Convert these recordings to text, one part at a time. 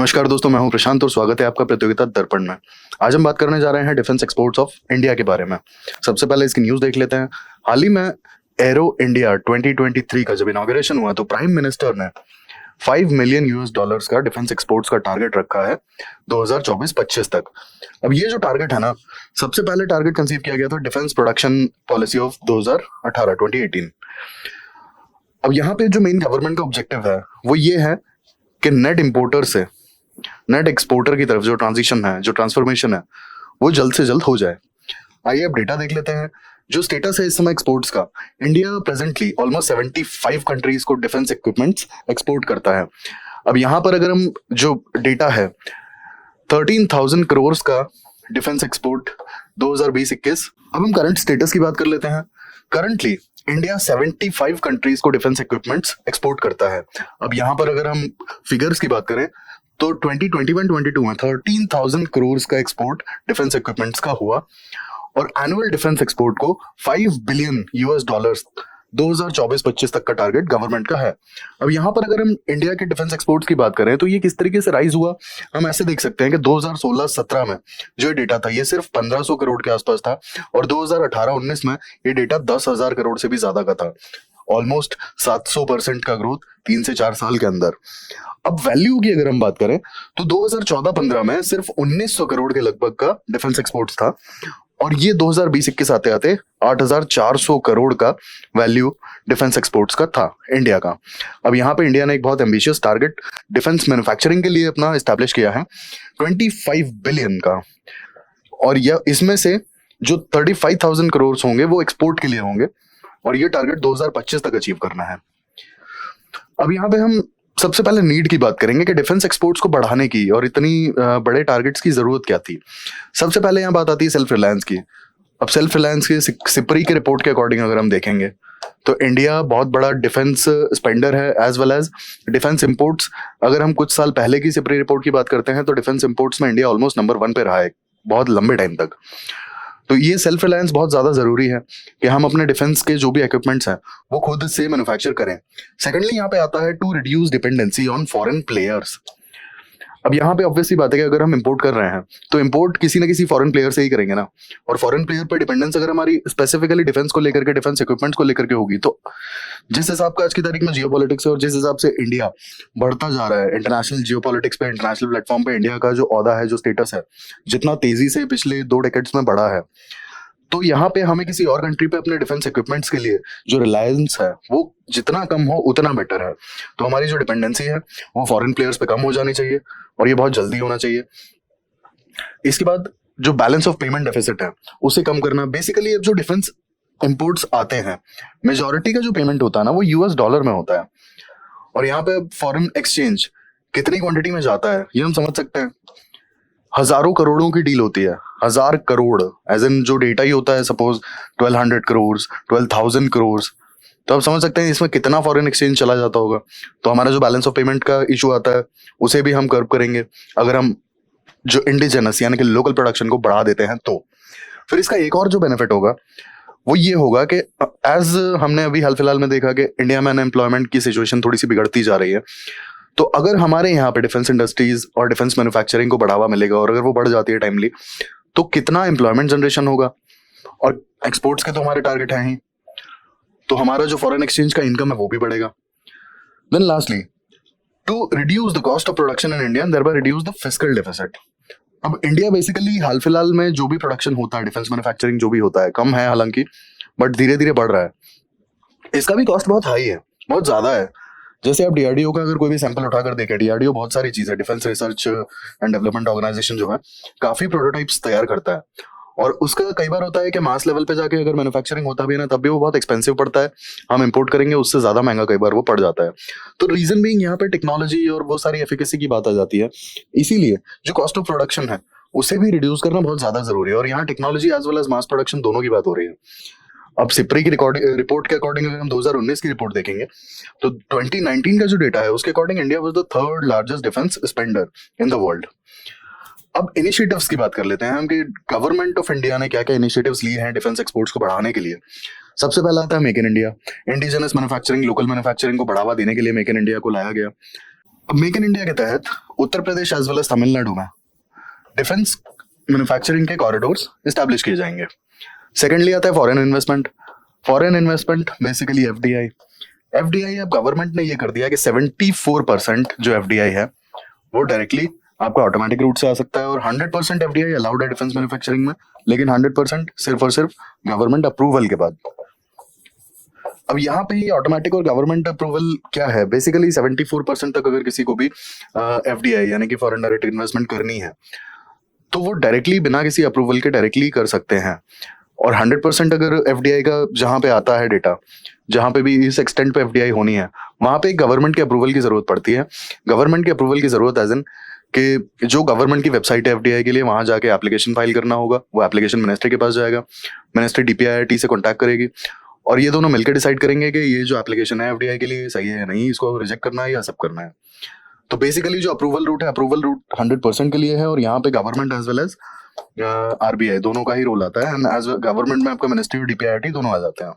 नमस्कार दोस्तों, मैं हूं प्रशांत और स्वागत है आपका प्रतियोगिता दर्पण में। आज हम बात करने जा रहे हैं डिफेंस एक्सपोर्ट्स ऑफ इंडिया के बारे में। सबसे पहले इसकी न्यूज़ देख लेते हैं। हाल ही में एरो इंडिया 2023 का जब इनॉग्रेशन हुआ तो प्राइम मिनिस्टर ने $5 मिलियन का डिफेंस एक्सपोर्ट्स का टारगेट रखा है 2024-25 तक। अब ये जो टारगेट है ना, सबसे पहले टारगेट कंसीव किया गया था डिफेंस प्रोडक्शन पॉलिसी ऑफ 2018। अब यहाँ पे जो मेन गवर्नमेंट का ऑब्जेक्टिव है वो ये है कि नेट इंपोर्टर से नेट एक्सपोर्टर की तरफ जो ट्रांजिशन है, जो ट्रांसफॉर्मेशन है, वो जल्द से जल्द हो जाए। आइए अब डेटा देख लेते हैं। जो स्टेटस है इस समय एक्सपोर्ट्स का, इंडिया प्रेजेंटली ऑलमोस्ट 75 कंट्रीज को डिफेंस इक्विपमेंट्स एक्सपोर्ट करता है। अब यहाँ पर अगर हम जो डेटा है 13,000 करोड़ का डिफेंस एक्सपोर्ट 2020-21। अब हम करंट स्टेटस की बात कर लेते हैं। करंटली इंडिया 75 कंट्रीज को डिफेंस इक्विपमेंट्स एक्सपोर्ट करता है। अब यहाँ पर अगर हम फिगर्स की बात करें तो 2021-22 में 13,000 करोड़ का एक्सपोर्ट डिफेंस इक्विपमेंट्स का हुआ और एनुअल डिफेंस एक्सपोर्ट को $5 बिलियन 2024-25 तक का टारगेट गवर्नमेंट का है। अब यहाँ पर अगर हम इंडिया के डिफेंस एक्सपोर्ट्स की बात करें तो ये किस तरीके से राइज हुआ, हम ऐसे देख सकते हैं कि 2016-17 में जो डेटा था ये सिर्फ 1,500 करोड़ के आसपास था और 2018-19 में ये डेटा 10,000 करोड़ से भी ज्यादा का था। ऑलमोस्ट 700% का ग्रोथ 3 से 4 साल के अंदर। अब वैल्यू की अगर हम बात करें तो 2014-15 में सिर्फ 1,900 करोड़ के लगभग का डिफेंस एक्सपोर्ट्स था और ये 2020-21 आते आते 8,400 करोड़ का वैल्यू डिफेंस एक्सपोर्ट्स का था इंडिया का। अब यहाँ पे इंडिया ने एक बहुत एम्बिशियस टारगेट डिफेंस मैन्युफैक्चरिंग के लिए अपना एस्टैब्लिश किया है 25 बिलियन का, और यह इसमें से जो 35,000 करोड़ होंगे वो एक्सपोर्ट के लिए होंगे और ये टारगेट 2025 तक अचीव करना है। अब यहाँ पे हम सबसे पहले नीड की बात करेंगे कि डिफेंस एक्सपोर्ट्स को बढ़ाने की और इतनी बड़े टारगेट्स की जरूरत क्या थी। सबसे पहले यहाँ बात आती है सेल्फ रिलायंस की। अब सेल्फ रिलायंस के सिपरी के रिपोर्ट के अकॉर्डिंग अगर हम देखेंगे तो इंडिया बहुत बड़ा डिफेंस स्पेंडर है as well as defence imports. अगर हम कुछ साल पहले की सिपरी रिपोर्ट की बात करते हैं तो डिफेंस इंपोर्ट्स में इंडिया ऑलमोस्ट नंबर 1 पे रहा है बहुत लंबे टाइम तक। तो ये सेल्फ रिलायंस बहुत ज्यादा जरूरी है कि हम अपने डिफेंस के जो भी इक्विपमेंट्स हैं वो खुद से मैन्युफैक्चर करें। सेकेंडली यहाँ पे आता है to reduce dependency on foreign players. अब यहाँ पे ऑब्वियसली बात है कि अगर हम इंपोर्ट कर रहे हैं तो इंपोर्ट किसी ना किसी फॉरेन प्लेयर से ही करेंगे ना, और फॉरेन प्लेयर पर डिपेंडेंस अगर हमारी स्पेसिफिकली डिफेंस को लेकर के, डिफेंस इक्विपमेंट्स को लेकर के होगी तो जिस हिसाब का आज की तारीख में जियोपॉलिटिक्स है और जिस हिसाब से इंडिया बढ़ता जा रहा है इंटरनेशनल जियोपॉलिटिक्स पे, इंटरनेशनल प्लेटफॉर्म पे इंडिया का जो ओहदा है, जो स्टेटस है, जितना तेजी से पिछले 2 डेकेड्स में बढ़ा है, तो यहाँ पे हमें किसी और कंट्री पे अपने डिफेंस इक्विपमेंट्स के लिए जो रिलायंस है वो जितना कम हो उतना बेटर है। तो हमारी जो डिपेंडेंसी है वो फॉरेन प्लेयर्स पे कम हो जानी चाहिए और ये बहुत जल्दी होना चाहिए। इसके बाद जो बैलेंस ऑफ पेमेंट डेफिसिट है उसे कम करना। बेसिकली अब जो डिफेंस इंपोर्ट्स आते हैं मेजोरिटी का जो पेमेंट होता है ना वो US डॉलर में होता है और यहाँ पे फॉरेन एक्सचेंज कितनी क्वांटिटी में जाता है ये हम समझ सकते हैं। हजारों करोड़ों की डील होती है, 1,000 करोड़ एज इन जो डेटा ही होता है सपोज 1,200 करोड़, 12,000 करोड़, तो आप समझ सकते हैं इसमें कितना फॉरेन एक्सचेंज चला जाता होगा। तो हमारा जो बैलेंस ऑफ पेमेंट का इशू आता है उसे भी हम कर्व करेंगे अगर हम जो इंडिजिनस यानी कि लोकल प्रोडक्शन को बढ़ा देते हैं। तो फिर इसका एक और जो बेनिफिट होगा वो ये होगा कि एज हमने अभी हाल फिलहाल में देखा कि इंडिया में अनएम्प्लॉयमेंट की सिचुएशन थोड़ी सी बिगड़ती जा रही है, तो अगर हमारे यहाँ पे डिफेंस इंडस्ट्रीज और डिफेंस मैन्युफैक्चरिंग को बढ़ावा मिलेगा और अगर वो बढ़ जाती है टाइमली तो कितना एम्प्लॉयमेंट जनरेशन होगा और एक्सपोर्ट्स के तो हमारे टारगेट हैं ही, तो हमारा जो फॉरेन एक्सचेंज का इनकम है वो भी बढ़ेगा। Then lastly to reduce the cost of production in India and thereby reduce the fiscal deficit. अब इंडिया बेसिकली हाल फिलहाल में जो भी प्रोडक्शन होता है, डिफेंस मैन्युफैक्चरिंग जो भी होता है, कम है हालांकि बट धीरे धीरे बढ़ रहा है, इसका भी कॉस्ट बहुत हाई है, बहुत ज्यादा है। जैसे आप DRDO का अगर कोई भी सैंपल उठाकर देखें, DRDO बहुत सारी चीजें, defence research and development organisation जो है काफी प्रोटोटाइप्स तैयार करता है और उसका कई बार होता है कि मास लेवल पे जाके अगर मैन्युफैक्चरिंग होता भी है ना तब भी वो बहुत एक्सपेंसिव पड़ता है, हम इंपोर्ट करेंगे उससे ज्यादा महंगा कई बार वो पड़ जाता है। तो रीजन बीइंग यहाँ पे टेक्नोलॉजी और वो सारी एफिकेसी की बात आ जाती है, इसीलिए जो कॉस्ट ऑफ प्रोडक्शन है उसे भी रिड्यूस करना बहुत ज्यादा जरूरी है और यहाँ technology as well as mass production दोनों की बात हो रही है। अब सिपरी की रिपोर्ट के अकॉर्डिंग अगर हम 2019 की रिपोर्ट देखेंगे तो 2019 का जो डेटा है उसके according India was the 3rd largest defence spender in the world. अब इनिशिएटिव्स की बात कर लेते हैं हम कि गवर्नमेंट ऑफ इंडिया ने क्या क्या इनिशिएटिव्स लिए हैं डिफेंस एक्सपोर्ट्स को बढ़ाने के लिए। सबसे पहला आता है make in India, indigenous manufacturing, local manufacturing को बढ़ावा देने के लिए मेक इन इंडिया को लाया गया। अब मेक इन इंडिया के तहत Uttar Pradesh as well as Tamil Nadu में डिफेंस मैन्युफैक्चरिंग के कॉरिडोर्स इस्टेब्लिश किए जाएंगे। सेकेंडली आता है foreign investment. Foreign investment basically FDI. FDI अब गवर्नमेंट ने ये कर दिया कि 74% जो एफडीआई है वो डायरेक्टली आपका ऑटोमेटिक रूट से आ सकता है, और 100% एफडीआई अलाउड है डिफेंस मैन्युफैक्चरिंग में, लेकिन 100% सिर्फ और सिर्फ गवर्नमेंट अप्रूवल के बाद। अब यहाँ पे ये ऑटोमेटिक और गवर्नमेंट अप्रूवल क्या है, बेसिकली 74% तक अगर किसी को भी एफडीआई यानी कि फॉरेन डायरेक्ट इन्वेस्टमेंट करनी है तो वो डायरेक्टली बिना किसी अप्रूवल के डायरेक्टली कर सकते हैं। और 100% अगर एफडीआई का जहाँ पे आता है डेटा, जहाँ पे भी इस एक्सटेंट पे एफडीआई होनी है, वहां पे गवर्नमेंट के अप्रूवल की जरूरत पड़ती है। गवर्नमेंट के अप्रूवल की जरूरत एज इन कि जो गवर्नमेंट की वेबसाइट है एफडीआई के लिए, वहां जाके एप्लीकेशन फाइल करना होगा। वो एप्लीकेशन मिनिस्ट्री के पास जाएगा, मिनिस्ट्री डीपीआईआईटी से कॉन्टैक्ट करेगी और ये दोनों मिलकर डिसाइड करेंगे कि ये जो एप्लीकेशन है एफडीआई के लिए सही है या नहीं, इसको रिजेक्ट करना है या एक्सेप्ट करना है। तो बेसिकली जो अप्रूवल रूट है, अप्रूवल रूट 100% के लिए है, और यहाँ पे government as well as RBI दोनों का ही रोल आता है। एंड एज गवर्नमेंट में आपका मिनिस्ट्री और डीपीआईआईटी दोनों आ जाते हैं।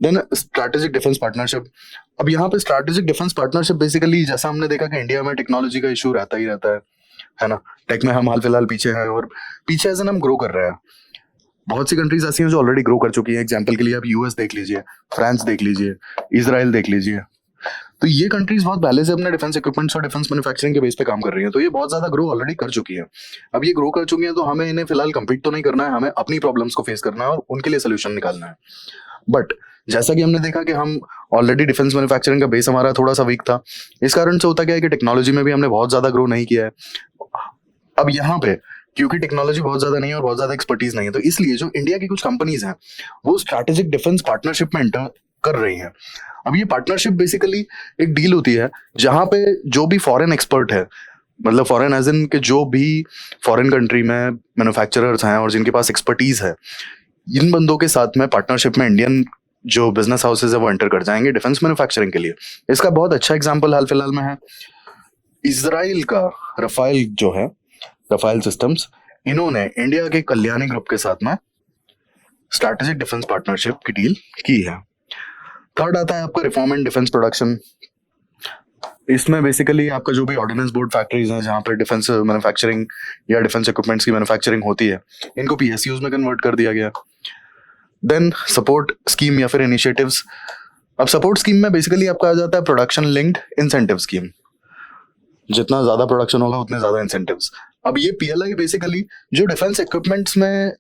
Then strategic defence partnership. अब यहाँ पे स्ट्रैटेजिक डिफेंस पार्टनरशिप बेसिकली जैसा हमने देखा कि इंडिया में टेक्नोलॉजी का इशू रहता ही रहता है ना। टेक में हम हाल फिलहाल पीछे हैं, और पीछे एज एन हम ग्रो कर रहे हैं। बहुत सी कंट्रीज ऐसी हैं जो ऑलरेडी ग्रो कर चुकी हैं। एग्जाम्पल के लिए आप यूएस देख लीजिए, फ्रांस देख लीजिए, इजराइल देख लीजिए। तो ये कंट्रीज बहुत पहले से अपने डिफेंस इक्विपमेंट्स और डिफेंस मैन्युफैक्चरिंग के बेस पे काम कर रही हैं, तो ये बहुत ज्यादा ग्रो ऑलरेडी कर चुकी है। अब ये ग्रो कर चुकी हैं तो हमें इन्हें फिलहाल कम्पीट तो नहीं करना है, हमें अपनी प्रॉब्लम्स को फेस करना है और उनके लिए सोल्यूशन निकालना है। बट जैसा कि हमने देखा कि हम ऑलरेडी डिफेंस मैन्युफैक्चरिंग का बेस हमारा थोड़ा सा वीक था, इस कारण से होता क्या है कि टेक्नोलॉजी में भी हमने बहुत ज्यादा ग्रो नहीं किया है। अब यहाँ पे क्योंकि टेक्नोलॉजी बहुत ज्यादा नहीं है और बहुत ज्यादा एक्सपर्टीज नहीं है, तो इसलिए जो इंडिया की कुछ कंपनीज हैं वो स्ट्रैटेजिक डिफेंस पार्टनरशिप में एंटर कर रही हैं। अब ये पार्टनरशिप बेसिकली एक डील होती है जहां पे जो भी फॉरेन एक्सपर्ट है, मतलब फॉरेन एज इन के जो भी फॉरेन कंट्री में मैन्युफैक्चरर्स हैं और जिनके पास एक्सपर्टीज है, इन बंदों के साथ में पार्टनरशिप में इंडियन जो बिजनेस हाउसेज है वो एंटर कर जाएंगे डिफेंस मैन्युफैक्चरिंग के लिए। इसका बहुत अच्छा एग्जाम्पल हाल फिलहाल में है इजराइल का रफाइल जो है, रफाइल सिस्टम्स, इन्होंने इंडिया के कल्याणी ग्रुप के साथ में स्ट्रैटेजिक डिफेंस पार्टनरशिप की डील की है। थर्ड आता है आपका रिफॉर्म एंड डिफेंस प्रोडक्शन। इसमें बेसिकली आपका जो भी ऑर्डिनेंस बोर्ड फैक्ट्रीज हैं जहां पर डिफेंस मैन्युफैक्चरिंग या डिफेंस इक्विपमेंट्स की मैन्युफैक्चरिंग होती है, इनको पीएसयूज में कन्वर्ट कर दिया गया। देन सपोर्ट स्कीम या फिर इनिशिएटिव्स। अब सपोर्ट स्कीम में बेसिकली आपका आ जाता है प्रोडक्शन लिंक्ड इंसेंटिव स्कीम। जितना ज्यादा प्रोडक्शन होगा उतने ज्यादा इंसेंटिव्स। अब ये पीएलआई बेसिकली जो डिफेंस इक्विपमेंट्स में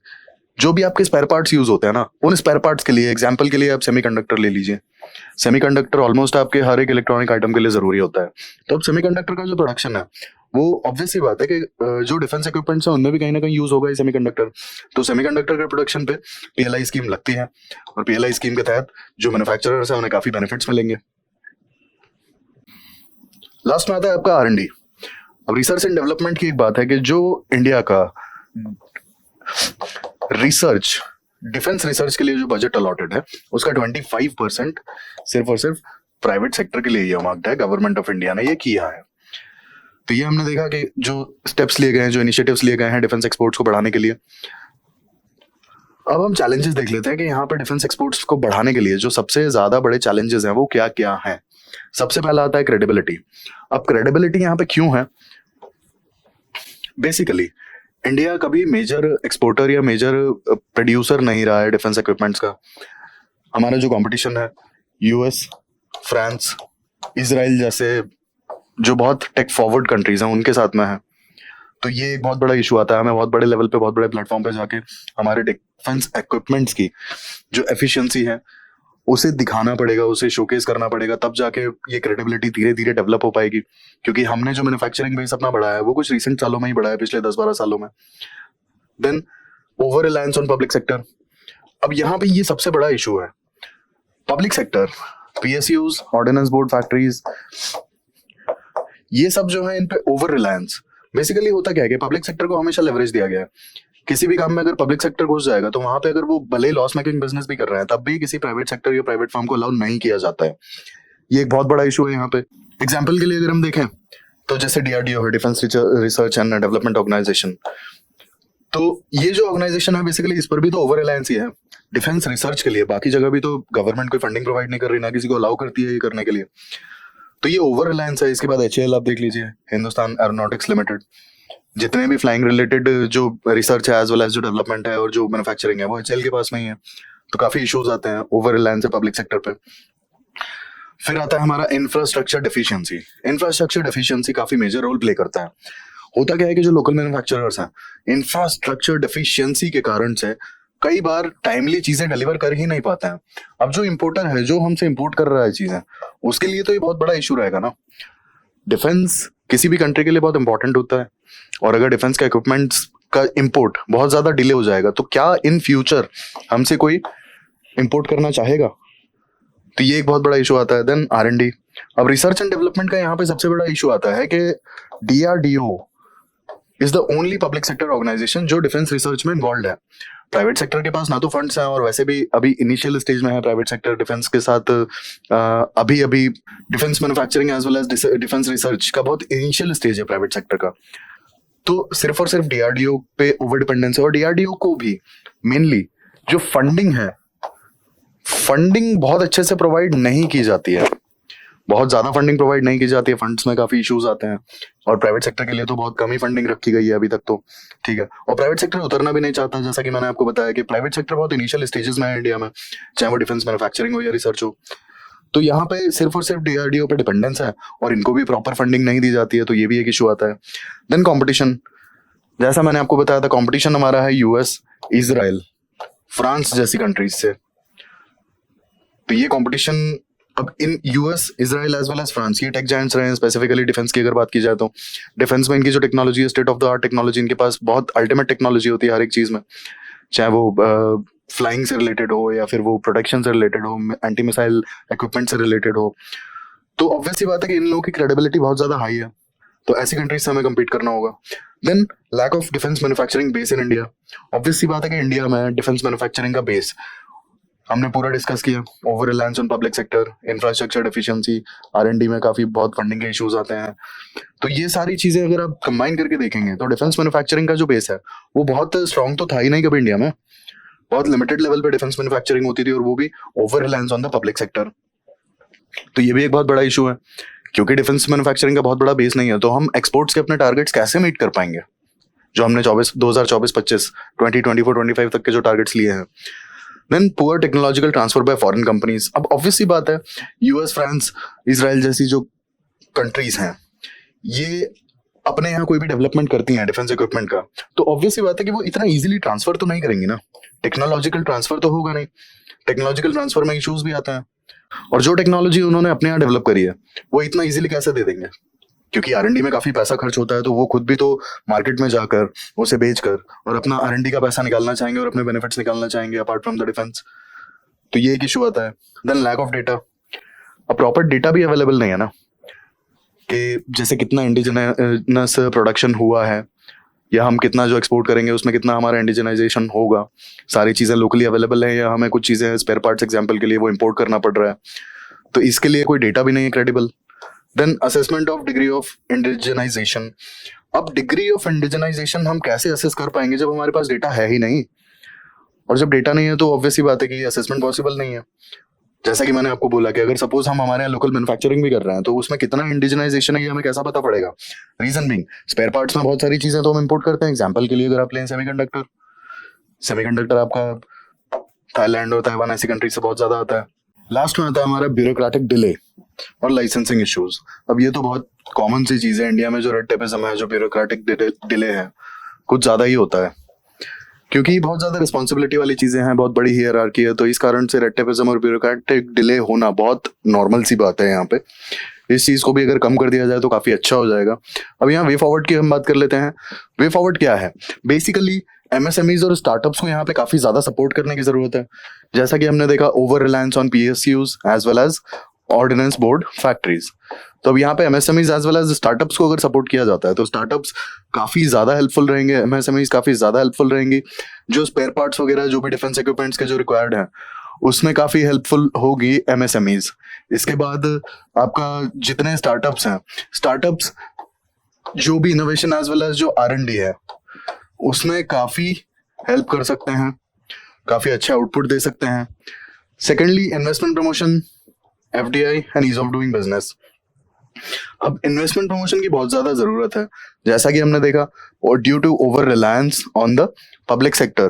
जो भी आपके स्पेयर पार्ट्स यूज होते हैं ना, उन स्पेयर पार्ट्स के लिए, एग्जांपल के लिए आप सेमीकंडक्टर ले लीजिए। सेमीकंडक्टर ऑलमोस्ट आपके हर एक इलेक्ट्रॉनिक आइटम के लिए जरूरी होता है। तो अब सेमीकंडक्टर का जो प्रोडक्शन है वो ऑब्वियस सी बात है कि जो डिफेंस इक्विपमेंट्स हैं उनमें भी कहीं ना कहीं यूज होगा ये सेमीकंडक्टर। तो सेमीकंडक्टर के प्रोडक्शन पे पीएलआई स्कीम लगती है, और पीएलआई स्कीम के तहत जो मैन्युफैक्चरर्स हैं उन्हें काफी बेनिफिट्स मिलेंगे। लास्ट में आता है आपका आर&डी। अब रिसर्च एंड डेवलपमेंट की एक बात है कि जो इंडिया का रिसर्च, डिफेंस रिसर्च के लिए जो बजट अलॉटेड है उसका 25% सिर्फ और सिर्फ प्राइवेट सेक्टर के लिए ये मार्क्ड है। गवर्नमेंट ऑफ इंडिया ने ये किया है। तो ये हमने देखा कि जो स्टेप्स लिए गए हैं, जो इनिशिएटिव्स लिए गए हैं डिफेंस एक्सपोर्ट्स को बढ़ाने के लिए। अब हम चैलेंजेस देख लेते हैं कि यहाँ पर डिफेंस एक्सपोर्ट्स को बढ़ाने के लिए जो सबसे ज्यादा बड़े चैलेंजेस हैं वो क्या क्या हैं। सबसे पहला आता है क्रेडिबिलिटी। अब क्रेडिबिलिटी यहाँ पे क्यों है? बेसिकली इंडिया कभी मेजर एक्सपोर्टर या मेजर प्रोड्यूसर नहीं रहा है डिफेंस इक्विपमेंट्स का। हमारा जो कंपटीशन है यूएस, फ्रांस, इजराइल जैसे जो बहुत टेक फॉरवर्ड कंट्रीज हैं उनके साथ में है। तो ये एक बहुत बड़ा इशू आता है। हमें बहुत बड़े लेवल पे, बहुत बड़े प्लेटफॉर्म पे जाके हमारे डिफेंस इक्विपमेंट्स की जो एफिशिएंसी है उसे दिखाना पड़ेगा, उसे शोकेस करना पड़ेगा, तब जाके ये क्रेडिबिलिटी धीरे धीरे डेवलप हो पाएगी। क्योंकि हमने जो मैन्युफैक्चरिंग बेस अपना बढ़ाया है वो कुछ रिसेंट सालों में ही बढ़ाया है, पिछले 10-12 सालों में। Then over reliance on public sector. अब यहाँ पे ये सबसे बड़ा इशू है। Public sector, PSUs, ordnance board factories, ये सब जो है इन पे ओवर रिलायंस। बेसिकली होता क्या है कि पब्लिक सेक्टर को हमेशा लेवरेज दिया गया है। किसी भी काम में अगर पब्लिक सेक्टर घुस जाएगा तो वहां पे अगर वो भले लॉस मेकिंग बिजनेस भी कर रहे हैं तब भी किसी प्राइवेट सेक्टर या प्राइवेट फर्म को अलाउ नहीं किया जाता है। ये एक बहुत बड़ा इशू है यहाँ पे। एग्जाम्पल के लिए अगर हम देखें तो जैसे डीआरडीओ है, defence research and development organisation, तो ये जो ऑर्गेनाइजेशन है बेसिकली इस पर भी तो ओवर रिलायंस ही है डिफेंस रिसर्च के लिए। बाकी जगह भी तो गवर्नमेंट कोई फंडिंग प्रोवाइड नहीं कर रही, ना किसी को अलाउ करती है ये करने के लिए। तो ये ओवर रिलायंस है। इसके बाद HAL आप देख लीजिए, हिंदुस्तान एरोनॉटिक्स लिमिटेड। जितने भी फ्लाइंग रिलेटेड जो रिसर्च है एज वेल एज जो डेवलपमेंट है और जो मैन्युफैक्चरिंग है वो HAL के पास में ही है। तो काफी इश्यूज आते हैं ओवर रिलायंस है पब्लिक सेक्टर पे। फिर आता है हमारा इंफ्रास्ट्रक्चर डेफिशिएंसी। इंफ्रास्ट्रक्चर डेफिशिएंसी काफी मेजर रोल प्ले करता है। होता क्या है कि जो लोकल मैन्युफैक्चरर्स हैं, इंफ्रास्ट्रक्चर डेफिशिएंसी के कारण से कई बार टाइमली चीजें डिलीवर कर ही नहीं पाते हैं। अब जो इंपोर्टर है, जो हमसे इंपोर्ट कर रहा है चीजें, उसके लिए तो ये बहुत बड़ा इशू रहेगा ना। डिफेंस किसी भी कंट्री के लिए बहुत इंपॉर्टेंट होता है, और अगर डिफेंस का इक्विपमेंट्स का इंपोर्ट बहुत ज्यादा डिले हो जाएगा तो क्या इन फ्यूचर हमसे कोई इंपोर्ट करना चाहेगा? तो ये एक बहुत बड़ा इशू आता है। Then R&D। अब रिसर्च एंड डेवलपमेंट का यहाँ पे सबसे बड़ा इशू आता है कि DRDO is the only public sector organisation जो डिफेंस रिसर्च में इन्वॉल्व है। प्राइवेट सेक्टर के पास ना तो फंड्स हैं, और वैसे भी अभी इनिशियल स्टेज में है प्राइवेट सेक्टर डिफेंस के साथ। अभी अभी defence manufacturing as well as defence research का बहुत इनिशियल स्टेज है प्राइवेट सेक्टर का। तो सिर्फ और सिर्फ DRDO पे ओवर डिपेंडेंस है, और DRDO को भी मेनली जो फंडिंग है, फंडिंग बहुत अच्छे से प्रोवाइड नहीं की जाती है। बहुत ज्यादा फंडिंग प्रोवाइड नहीं की जाती है, फंड्स में काफी इश्यूज आते हैं, और प्राइवेट सेक्टर के लिए तो बहुत कम ही फंडिंग रखी गई है अभी तक तो। ठीक है, और प्राइवेट सेक्टर उतरना भी नहीं चाहता। जैसा कि मैंने आपको बताया कि प्राइवेट सेक्टर बहुत इनिशियल स्टेजेस में है इंडिया में, चाहे वो डिफेंस मैन्युफैक्चरिंग हो या रिसर्च हो। तो यहाँ पे सिर्फ और सिर्फ DRDO पे डिपेंडेंस है, और इनको भी प्रॉपर फंडिंग नहीं दी जाती है, तो ये भी एक इशू आता है। देन कॉम्पिटिशन, जैसा मैंने आपको बताया था, कॉम्पिटिशन हमारा है US, इजराइल, फ्रांस जैसी कंट्रीज से। तो ये कंपटीशन अब इन US, Israel as well as France, ये टेक जायंट्स रहे हैं। स्पेसिफिकली डिफेंस की अगर बात की जाए तो डिफेंस में इनकी जो टेक्नोलॉजी है, state of the art technology, इनके पास बहुत अल्टीमेट टेक्नोलॉजी होती है हर एक चीज में, चाहे वो फ्लाइंग से रिलेटेड हो या फिर वो प्रोटेक्शन से रिलेटेड हो, एंटी मिसाइल इक्विपमेंट से रिलेटेड हो। तो ऑब्वियस सी बात है कि इन लोगों की क्रेडिबिलिटी बहुत ज्यादा हाई है, तो ऐसी कंट्रीज से हमें कम्पीट करना होगा। Then lack of defence manufacturing base in India. Obvious सी बात है कि इंडिया में डिफेंस मैन्युफैक्चरिंग का बेस हमने पूरा डिस्कस किया। Over reliance on public sector, infrastructure deficiency, R&D में काफी बहुत फंडिंग के इश्यूज आते हैं। तो ये सारी चीजें अगर आप कंबाइन करके देखेंगे तो डिफेंस मैन्युफैक्चरिंग का जो बेस है वो बहुत स्ट्रांग तो था ही नहीं कभी इंडिया में। बहुत लिमिटेड लेवल पे डिफेंस मैन्युफैक्चरिंग होती थी, और वो भी over reliance on the public sector. तो ये भी एक बहुत बड़ा इशू है, क्योंकि डिफेंस मैन्युफैक्चरिंग का बहुत बड़ा बेस नहीं है, तो हम एक्सपोर्ट्स के अपने टारगेट्स कैसे मीट कर पाएंगे जो हमने 2024-25, 2024-25 तक के जो टारगेट्स लिए हैं। Then poor technological transfer by foreign companies. अब ऑब्वियस सी बात है, US, फ्रांस, इजराइल जैसी जो कंट्रीज हैं, ये अपने यहाँ कोई भी डेवलपमेंट करती हैं डिफेंस इक्विपमेंट का, तो ऑब्वियस सी बात है कि वो इतना इजीली ट्रांसफर तो नहीं करेंगी ना। टेक्नोलॉजिकल ट्रांसफर तो होगा नहीं, टेक्नोलॉजिकल ट्रांसफर में इश्यूज भी आते हैं, और जो टेक्नोलॉजी उन्होंने अपने यहाँ डेवलप करी है वो इतना इजीली कैसे दे देंगे? क्योंकि R&D में काफी पैसा खर्च होता है, तो वो खुद भी तो मार्केट में जाकर उसे बेचकर और अपना R&D का पैसा निकालना चाहेंगे और अपने बेनिफिट्स निकालना चाहेंगे अपार्ट फ्रॉम द डिफेंस। तो ये एक इशू आता है। Then lack of data. अब प्रॉपर डेटा भी अवेलेबल नहीं है ना, कि जैसे कितना इंडिजिनस प्रोडक्शन हुआ है, या हम कितना जो एक्सपोर्ट करेंगे उसमें कितना हमारा इंडिजिनाइजेशन होगा। सारी चीजें लोकली अवेलेबल है, या हमें कुछ चीजें स्पेयर पार्ट्स एग्जाम्पल के लिए वो इम्पोर्ट करना पड़ रहा है, तो इसके लिए कोई डेटा भी नहीं है credible. Then assessment of degree of indigenisation. अब डिग्री ऑफ इंडिजिनाइजेशन हम कैसे असेस कर पाएंगे जब हमारे पास डेटा है ही नहीं, और जब डेटा नहीं है तो ऑब्वियस ही बात है कि असेसमेंट पॉसिबल नहीं है। जैसा कि मैंने आपको बोला कि अगर सपोज हम हमारे यहाँ लोकल मैन्युफैक्चरिंग भी कर रहे हैं तो उसमें कितना इंडिजिनाइजेशन है ये हमें कैसा पता पड़ेगा? रीजन बीइंग, स्पेयर पार्ट्स में बहुत सारी चीजें तो हम इंपोर्ट करते हैं। एग्जांपल के लिए अगर आप लें सेमीकंडक्टर आपका थाईलैंड और ताइवान ऐसी कंट्री से बहुत ज्यादा आता है। लास्ट में आता है हमारा ब्यूरोक्रेटिक डिले और लाइसेंसिंग इश्यूज। अब ये तो बहुत कॉमन सी चीज है इंडिया में, जो रेड टेपिज्म है, जो ब्यूरोक्रेटिक डिले है, कुछ ज्यादा ही होता है, क्योंकि बहुत ज्यादा रिस्पॉन्सिबिलिटी वाली चीजें हैं, बहुत बड़ी हियरार्की है, तो इस कारण से रेड टेपिज्म और ब्यूरोक्रेटिक डिले होना बहुत नॉर्मल सी बात है यहाँ पे। इस चीज को भी अगर कम कर दिया जाए तो काफी अच्छा हो जाएगा। अब यहाँ वे फॉरवर्ड की हम बात कर लेते हैं। वे फॉरवर्ड क्या है? बेसिकली MSMEs और स्टार्टअप्स को यहाँ पे काफी ज्यादा सपोर्ट करने की जरूरत है। जैसा कि हमने देखा, over reliance on PSUs as well as ordnance board factories. तो अब यहाँ पे MSMEs as well as startups को अगर सपोर्ट किया जाता है तो स्टार्टअप्स काफी ज्यादा हेल्पफुल रहेंगे, MSMEs काफी ज्यादा हेल्पफुल रहेंगी। जो स्पेयर पार्ट्स वगैरह जो भी डिफेंस इक्विपमेंट्स के जो रिक्वायर्ड हैं उसमें काफी हेल्पफुल होगी MSMEs। इसके बाद आपका जितने स्टार्टअप्स हैं, स्टार्टअप्स जो भी इनोवेशन एज वेल एज जो R&D है उसमें काफी हेल्प कर सकते हैं, काफी अच्छा आउटपुट दे सकते हैं। Secondly, investment promotion, FDI and ease of doing business. अब इन्वेस्टमेंट प्रमोशन की बहुत ज्यादा जरूरत है, जैसा कि हमने देखा, और due to over reliance on the public sector,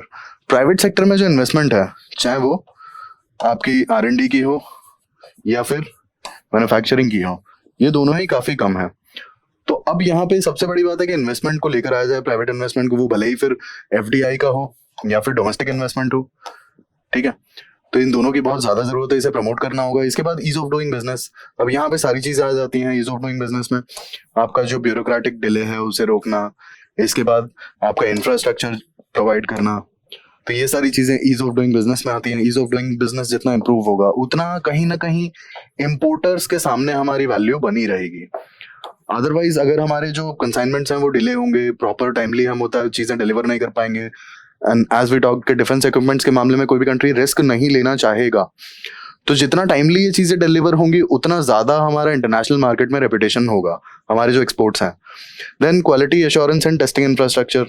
private sector में जो इन्वेस्टमेंट है, चाहे वो आपकी R&D की हो या फिर मैन्युफैक्चरिंग की हो, ये दोनों ही काफी कम है। तो अब यहाँ पे सबसे बड़ी बात है कि इन्वेस्टमेंट को लेकर आया जाए, प्राइवेट इन्वेस्टमेंट को, वो भले ही फिर FDI का हो या फिर डोमेस्टिक इन्वेस्टमेंट हो, ठीक है। तो इन दोनों की बहुत ज्यादा जरूरत है, इसे प्रमोट करना होगा। इसके बाद ईज ऑफ डूइंग बिजनेस, अब यहाँ पे सारी चीजें आ जाती हैं ईज ऑफ डूइंग बिजनेस में। आपका जो ब्यूरोक्रेटिक डिले है उसे रोकना, इसके बाद आपका इंफ्रास्ट्रक्चर प्रोवाइड करना, तो ये सारी चीजें ईज ऑफ डूइंग बिजनेस में आती हैं। ईज ऑफ डूइंग बिजनेस जितना इंप्रूव होगा उतना कहीं ना कहीं इम्पोर्टर्स के सामने हमारी वैल्यू बनी रहेगी। अदरवाइज अगर हमारे जो कंसाइनमेंट्स हैं वो डिले होंगे, प्रॉपर टाइमली हम होता चीजें डिलीवर नहीं कर पाएंगे, एंड एज वी टॉक के डिफेंस इक्विपमेंट्स के मामले में कोई भी कंट्री रिस्क नहीं लेना चाहेगा, तो जितना टाइमली ये चीजें डिलीवर होंगी उतना ज्यादा हमारा इंटरनेशनल मार्केट में रेपुटेशन होगा, हमारे जो एक्सपोर्ट्स हैं। Then quality assurance and testing infrastructure,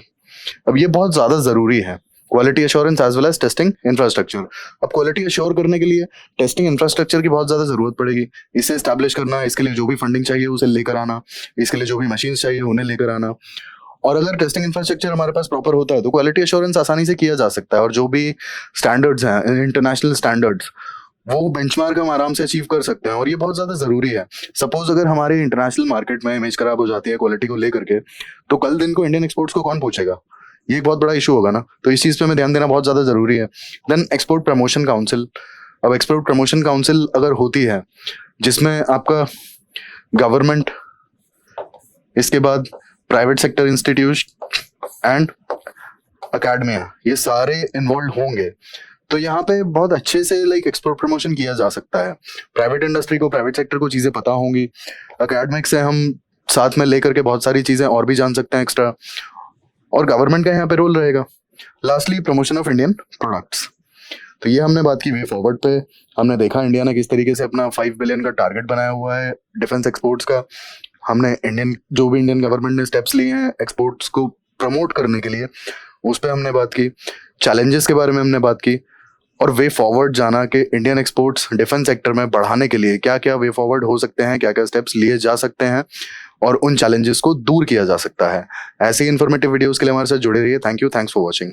अब ये बहुत ज्यादा जरूरी है, quality assurance as well as testing infrastructure. अब क्वालिटी एश्योर करने के लिए टेस्टिंग इंफ्रास्ट्रक्चर की बहुत ज्यादा जरूरत पड़ेगी, इसे एस्टैब्लिश करना, इसके लिए जो भी फंडिंग चाहिए उसे लेकर आना, इसके लिए जो भी मशीन चाहिए उन्हें लेकर आना। और अगर टेस्टिंग इंफ्रास्ट्रक्चर हमारे पास प्रॉपर होता है तो क्वालिटी एश्योरेंस आसानी से किया जा सकता है, और जो भी स्टैंडर्ड्स हैं इंटरनेशनल स्टैंडर्ड्स, वो बेंचमार्क हम आराम से अचीव कर सकते हैं, और ये बहुत ज्यादा जरूरी है। सपोज अगर हमारे इंटरनेशनल मार्केट में इमेज खराब हो जाती है क्वालिटी को लेकर के, तो कल दिन को इंडियन एक्सपोर्ट्स को कौन पूछेगा, ये एक बहुत बड़ा इशू होगा ना। तो इस चीज पे हमें ध्यान देना बहुत ज्यादा जरूरी है। देन एक्सपोर्ट प्रमोशन काउंसिल, अब एक्सपोर्ट प्रमोशन काउंसिल अगर होती है जिसमें आपका गवर्नमेंट, इसके बाद private sector institute and academia, ये सारे इन्वॉल्व होंगे, तो यहाँ पे बहुत अच्छे से एक्सपोर्ट प्रमोशन किया जा सकता है। प्राइवेट इंडस्ट्री को, प्राइवेट सेक्टर को चीजें पता होंगी, अकेडमिक से हम साथ में लेकर के बहुत सारी चीजें और भी जान सकते हैं एक्स्ट्रा, और गवर्नमेंट का यहाँ पे रोल रहेगा। Lastly promotion of Indian products, तो ये हमने बात की वे फॉरवर्ड पे। हमने देखा इंडिया ने किस तरीके से अपना 5 बिलियन का टारगेट बनाया हुआ है डिफेंस एक्सपोर्ट्स का। हमने जो भी इंडियन गवर्नमेंट ने स्टेप्स लिए हैं एक्सपोर्ट्स को प्रमोट करने के लिए, उस पर हमने बात की। चैलेंजेस के बारे में हमने बात की, और वे फॉरवर्ड जाना कि इंडियन एक्सपोर्ट्स डिफेंस सेक्टर में बढ़ाने के लिए क्या क्या वे फॉरवर्ड हो सकते हैं, क्या क्या स्टेप्स लिए जा सकते हैं, और उन चैलेंजेस को दूर किया जा सकता है। ऐसे ही इन्फॉर्मेटिव वीडियोस के लिए हमारे साथ जुड़े रहिए। Thank you, thanks for watching.